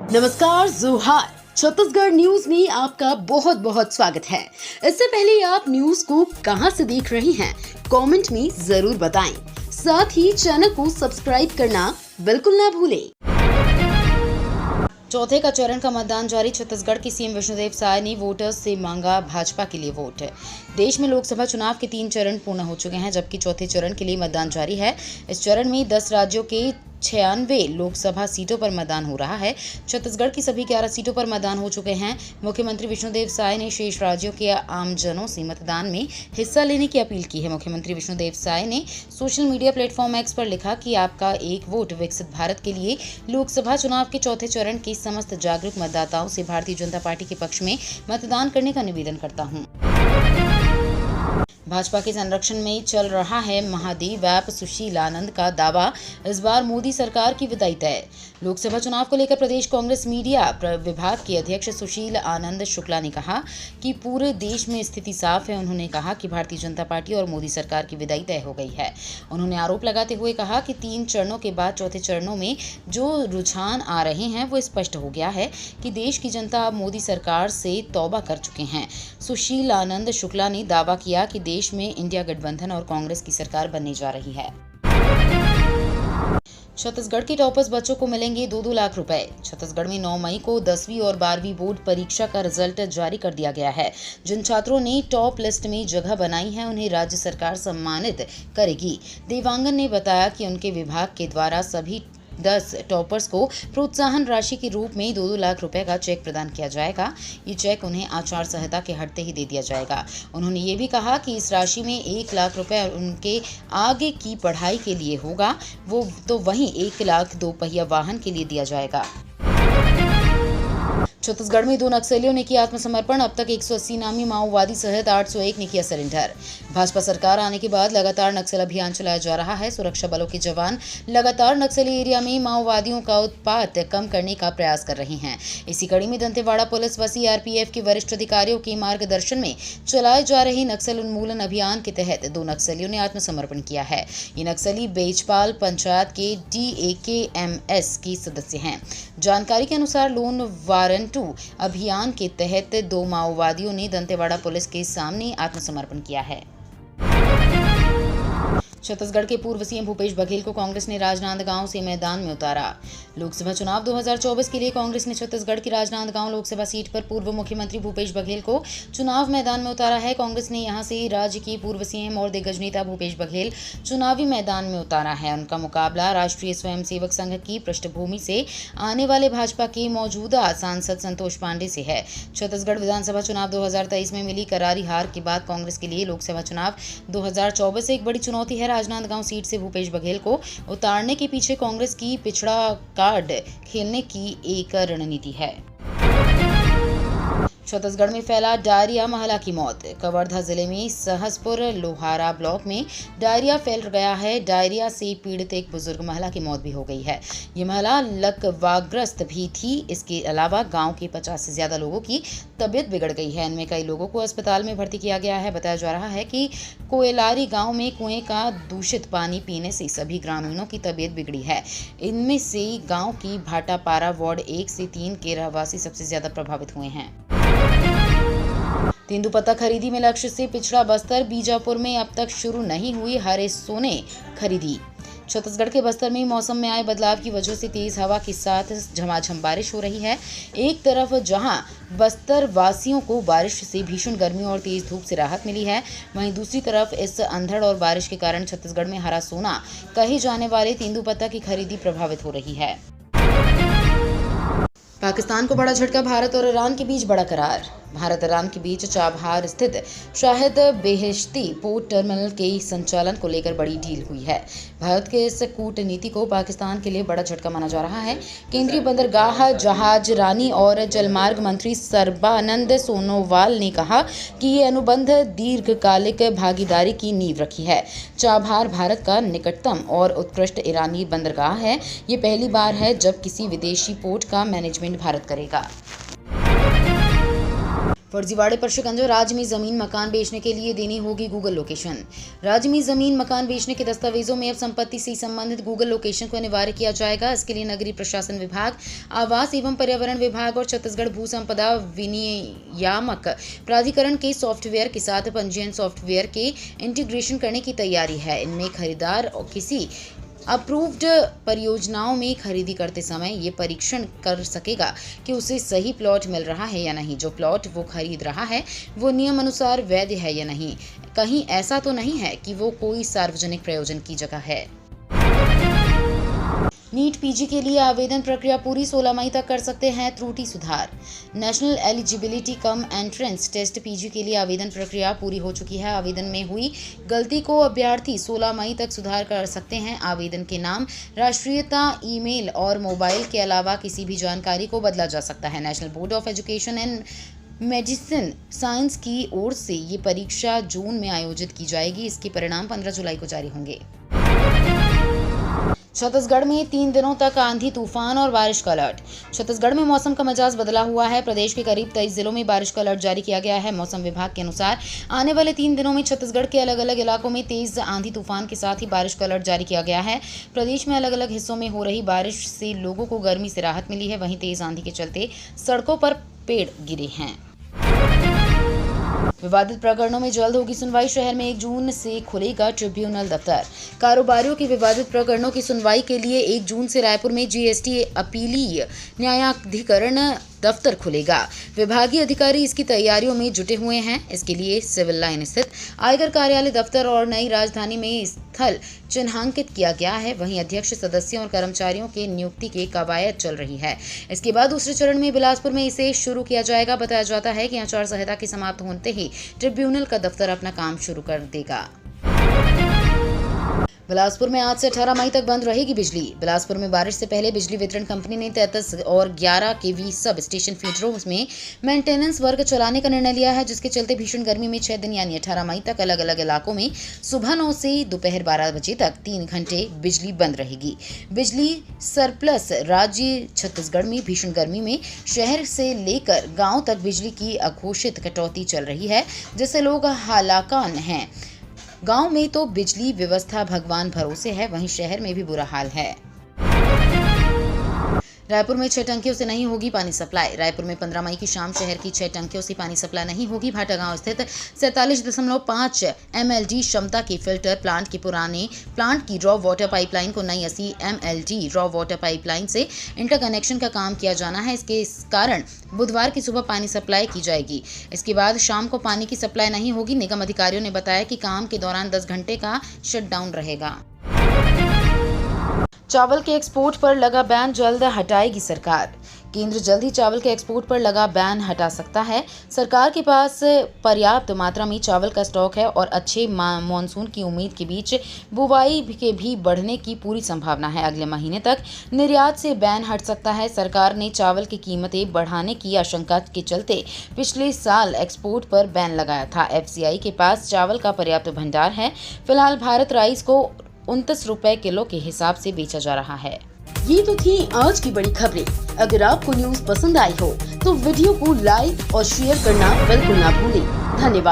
नमस्कार, जोहार। छत्तीसगढ़ न्यूज में आपका बहुत बहुत स्वागत है। इससे पहले आप न्यूज को कहां से देख रहे हैं, कमेंट में जरूर बताएं। साथ ही चैनल को सब्सक्राइब करना बिल्कुल ना भूलें। चौथे का चरण का मतदान जारी। छत्तीसगढ़ की सीएम विष्णुदेव साय ने वोटर्स से मांगा भाजपा के लिए वोट। देश में लोकसभा चुनाव के 3 चरण पूर्ण हो चुके हैं, जबकि चौथे चरण के लिए मतदान जारी है। इस चरण में 10 राज्यों के 96 लोकसभा सीटों पर मतदान हो रहा है। छत्तीसगढ़ की सभी 11 सीटों पर मतदान हो चुके हैं। मुख्यमंत्री विष्णुदेव साय ने शेष राज्यों के आमजनों से मतदान में हिस्सा लेने की अपील की है। मुख्यमंत्री विष्णुदेव साय ने सोशल मीडिया प्लेटफॉर्म एक्स पर लिखा कि आपका एक वोट विकसित भारत के लिए। लोकसभा चुनाव के चौथे चरण के समस्त जागरूक मतदाताओं से भारतीय जनता पार्टी के पक्ष में मतदान करने का निवेदन करता हूं। भाजपा के संरक्षण में चल रहा है महादेव ऐप। सुशील आनंद का दावा, इस बार मोदी सरकार की विदाई तय। लोकसभा चुनाव को लेकर प्रदेश कांग्रेस मीडिया विभाग के अध्यक्ष सुशील आनंद शुक्ला ने कहा कि पूरे देश में स्थिति साफ है। उन्होंने कहा कि भारतीय जनता पार्टी और मोदी सरकार की विदाई तय हो गई है। उन्होंने आरोप लगाते हुए कहा कि 3 चरणों के बाद चौथे चरणों में जो रुझान आ रहे हैं वो स्पष्ट हो गया है कि देश की जनता अब मोदी सरकार से तौबा कर चुके हैं। सुशील आनंद शुक्ला ने दावा किया कि देश में इंडिया गठबंधन और कांग्रेस की सरकार बनने जा रही है। छत्तीसगढ़ के टॉपर्स बच्चों को मिलेंगे 2-2 लाख रुपए। छत्तीसगढ़ में 9 मई को 10वीं और 12वीं बोर्ड परीक्षा का रिजल्ट जारी कर दिया गया है। जिन छात्रों ने टॉप लिस्ट में जगह बनाई है उन्हें राज्य सरकार सम्मानित करेगी। देवांगन ने बताया कि उनके विभाग के द्वारा सभी 10 टॉपर्स को प्रोत्साहन राशि के रूप में 2-2 लाख रुपए का चेक प्रदान किया जाएगा। ये चेक उन्हें आचार संहिता के हटते ही दे दिया जाएगा। उन्होंने ये भी कहा कि इस राशि में 1 लाख रुपए उनके आगे की पढ़ाई के लिए होगा, वो तो वहीं 1 लाख 2 पहिया वाहन के लिए दिया जाएगा। छत्तीसगढ़ में 2 नक्सलियों ने किया आत्मसमर्पण। अब तक 180 नामी माओवादी सहित 801 ने किया सरेंडर। भाजपा सरकार आने के बाद लगातार नक्सल अभियान चलाया जा रहा है। सुरक्षा बलों के जवान लगातार नक्सली एरिया में माओवादियों का उत्पात कम करने का प्रयास कर रहे हैं। इसी कड़ी में दंतेवाड़ा पुलिस व सीआरपीएफ के वरिष्ठ अधिकारियों के मार्गदर्शन में चलाए जा रहे नक्सल उन्मूलन अभियान के तहत 2 नक्सलियों ने आत्मसमर्पण किया है। ये नक्सली बेजपाल पंचायत के DAKMS के सदस्य हैं। जानकारी के अनुसार लोन वारंट अभियान के तहत 2 माओवादियों ने दंतेवाड़ा पुलिस के सामने आत्मसमर्पण किया है। छत्तीसगढ़ के पूर्व सीएम भूपेश बघेल को कांग्रेस ने राजनांदगांव से मैदान में उतारा। लोकसभा चुनाव 2024 के लिए कांग्रेस ने छत्तीसगढ़ की राजनांदगांव लोकसभा सीट पर पूर्व मुख्यमंत्री भूपेश बघेल को चुनाव मैदान में उतारा है। कांग्रेस ने यहां से राज्य के पूर्व सीएम और दिग्गज नेता भूपेश बघेल चुनावी मैदान में उतारा है। उनका मुकाबला राष्ट्रीय स्वयंसेवक संघ की पृष्ठभूमि से आने वाले भाजपा के मौजूदा सांसद संतोष पांडे से है। छत्तीसगढ़ विधानसभा चुनाव 2023 में मिली करारी हार के बाद कांग्रेस के लिए लोकसभा चुनाव 2024 एक बड़ी चुनौती है। राजनांदगांव सीट से भूपेश बघेल को उतारने के पीछे कांग्रेस की पिछड़ा कार्ड खेलने की एक रणनीति है। छत्तीसगढ़ में फैला डायरिया, महिला की मौत। कवर्धा जिले में सहसपुर लोहारा ब्लॉक में डायरिया फैल गया है। डायरिया से पीड़ित एक बुजुर्ग महिला की मौत भी हो गई है। ये महिला लकवाग्रस्त भी थी। इसके अलावा गांव के 50 से ज्यादा लोगों की तबीयत बिगड़ गई है। इनमें कई लोगों को अस्पताल में भर्ती किया गया है। बताया जा रहा है कि कोयलारी गांव में कुएं का दूषित पानी पीने से सभी ग्रामीणों की तबीयत बिगड़ी है। इनमें से गांव की भाटापारा वार्ड 1 से 3 के रहवासी सबसे ज्यादा प्रभावित हुए हैं। तेंदुपत्ता खरीदी में लक्ष्य से पिछड़ा बस्तर। बीजापुर में अब तक शुरू नहीं हुई हरे सोने खरीदी। छत्तीसगढ़ के बस्तर में मौसम में आए बदलाव की वजह से तेज हवा के साथ झमाझम बारिश हो रही है। एक तरफ जहां बस्तर वासियों को बारिश से भीषण गर्मी और तेज धूप से राहत मिली है, वहीं दूसरी तरफ इस अंधड़ और बारिश के कारण छत्तीसगढ़ में हरा सोना कहे जाने वाले तेंदुपत्ता की खरीदी प्रभावित हो रही है। पाकिस्तान को बड़ा झटका। भारत और ईरान के बीच बड़ा करार। भारत ईरान के बीच चाबहार स्थित शाहिद बेहेश्ती पोर्ट टर्मिनल के संचालन को लेकर बड़ी डील हुई है। भारत के इस कूटनीति को पाकिस्तान के लिए बड़ा झटका माना जा रहा है। केंद्रीय बंदरगाह, जहाज रानी और जलमार्ग मंत्री सर्बानंद सोनोवाल ने कहा कि ये अनुबंध दीर्घकालिक भागीदारी की नींव रखी है। चाबहार भारत का निकटतम और उत्कृष्ट ईरानी बंदरगाह है। ये पहली बार है जब किसी विदेशी पोर्ट का मैनेजमेंट भारत करेगा। फर्जीवाड़े पर शिकंजा, राज्य में जमीन मकान बेचने के लिए देनी होगी गूगल लोकेशन। राज्य में जमीन मकान बेचने के दस्तावेजों में अब संपत्ति से संबंधित गूगल लोकेशन को अनिवार्य किया जाएगा। इसके लिए नगरीय प्रशासन विभाग, आवास एवं पर्यावरण विभाग और छत्तीसगढ़ भू संपदा विनियामक प्राधिकरण के सॉफ्टवेयर के साथ पंजीयन सॉफ्टवेयर के इंटीग्रेशन करने की तैयारी है। इनमें खरीदार और किसी अप्रूव्ड परियोजनाओं में खरीदी करते समय ये परीक्षण कर सकेगा कि उसे सही प्लॉट मिल रहा है या नहीं, जो प्लॉट वो खरीद रहा है वो नियम अनुसार वैध है या नहीं, कहीं ऐसा तो नहीं है कि वो कोई सार्वजनिक प्रयोजन की जगह है। नीट पीजी के लिए आवेदन प्रक्रिया पूरी 16 मई तक कर सकते हैं त्रुटि सुधार। National eligibility cum entrance test PG के लिए आवेदन प्रक्रिया पूरी हो चुकी है। आवेदन में हुई गलती को अभ्यर्थी 16 मई तक सुधार कर सकते हैं। आवेदन के नाम, राष्ट्रीयता, ईमेल और मोबाइल के अलावा किसी भी जानकारी को बदला जा सकता है। National board of education and medicine science की ओर से ये परीक्षा जून में आयोजित की जाएगी। इसके परिणाम 15 जुलाई को जारी होंगे। छत्तीसगढ़ में 3 दिनों तक आंधी, तूफान और बारिश का अलर्ट। छत्तीसगढ़ में मौसम का मिजाज बदला हुआ है। प्रदेश के करीब 23 जिलों में बारिश का अलर्ट जारी किया गया है। मौसम विभाग के अनुसार आने वाले 3 दिनों में छत्तीसगढ़ के अलग अलग इलाकों में तेज आंधी, तूफान के साथ ही बारिश का अलर्ट जारी किया गया है। प्रदेश में अलग अलग हिस्सों में हो रही बारिश से लोगों को गर्मी से राहत मिली है। वहीं तेज आंधी के चलते सड़कों पर पेड़ गिरे हैं। विवादित प्रकरणों में जल्द होगी सुनवाई। शहर में 1 जून से खुलेगा ट्रिब्यूनल दफ्तर। कारोबारियों के विवादित प्रकरणों की सुनवाई के लिए 1 जून से रायपुर में जीएसटी अपीलीय न्यायाधिकरण दफ्तर खुलेगा। विभागीय अधिकारी इसकी तैयारियों में जुटे हुए हैं। इसके लिए सिविल लाइन स्थित आयकर कार्यालय दफ्तर और नई राजधानी में स्थल चिन्हांकित किया गया है। वहीं अध्यक्ष, सदस्यों और कर्मचारियों के नियुक्ति की कवायद चल रही है। इसके बाद दूसरे चरण में बिलासपुर में इसे शुरू किया जाएगा। बताया जाता है कि आचार संहिता के समाप्त होते ही ट्रिब्यूनल का दफ्तर अपना काम शुरू कर देगा। बिलासपुर में आज से 18 मई तक बंद रहेगी बिजली। बिलासपुर में बारिश से पहले बिजली वितरण कंपनी ने 33 और 11 केवी सब स्टेशन फीडरों में मेंटेनेंस वर्क चलाने का निर्णय लिया है, जिसके चलते भीषण गर्मी में 6 दिन यानी 18 मई तक अलग अलग इलाकों में सुबह 9 से दोपहर 12 बजे तक 3 घंटे बिजली बंद रहेगी। बिजली सरप्लस राज्य छत्तीसगढ़ में भीषण गर्मी में शहर से लेकर गाँव तक बिजली की अघोषित कटौती चल रही है, जिससे लोग हलाकान हैं। गांव में तो बिजली व्यवस्था भगवान भरोसे है, वहीं शहर में भी बुरा हाल है। रायपुर में 6 टंकियों से नहीं होगी पानी सप्लाई। रायपुर में 15 मई की शाम शहर की 6 टंकियों से पानी सप्लाई नहीं होगी। भाटागांव स्थित 47.5 MLD क्षमता के फिल्टर प्लांट के पुराने प्लांट की रॉ वाटर पाइपलाइन को नई 80 MLD रॉ वाटर पाइपलाइन से इंटरकनेक्शन का काम किया जाना है। इसके कारण बुधवार की सुबह पानी सप्लाई की जाएगी। इसके बाद शाम को पानी की सप्लाई नहीं होगी। निगम अधिकारियों ने बताया कि काम के दौरान 10 घंटे का शटडाउन रहेगा। चावल के एक्सपोर्ट पर लगा बैन जल्द हटाएगी सरकार। केंद्र जल्द ही चावल के एक्सपोर्ट पर लगा बैन हटा सकता है। सरकार के पास पर्याप्त मात्रा में चावल का स्टॉक है और अच्छे मानसून की उम्मीद के बीच बुवाई के भी बढ़ने की पूरी संभावना है। अगले महीने तक निर्यात से बैन हट सकता है। सरकार ने चावल की कीमतें बढ़ाने की आशंका के चलते पिछले साल एक्सपोर्ट पर बैन लगाया था। FCI के पास चावल का पर्याप्त भंडार है। फिलहाल भारत राइस को 29 रुपए किलो के हिसाब से बेचा जा रहा है। ये तो थी आज की बड़ी खबरें। अगर आपको न्यूज़ पसंद आई हो तो वीडियो को लाइक और शेयर करना बिल्कुल ना भूलें। धन्यवाद।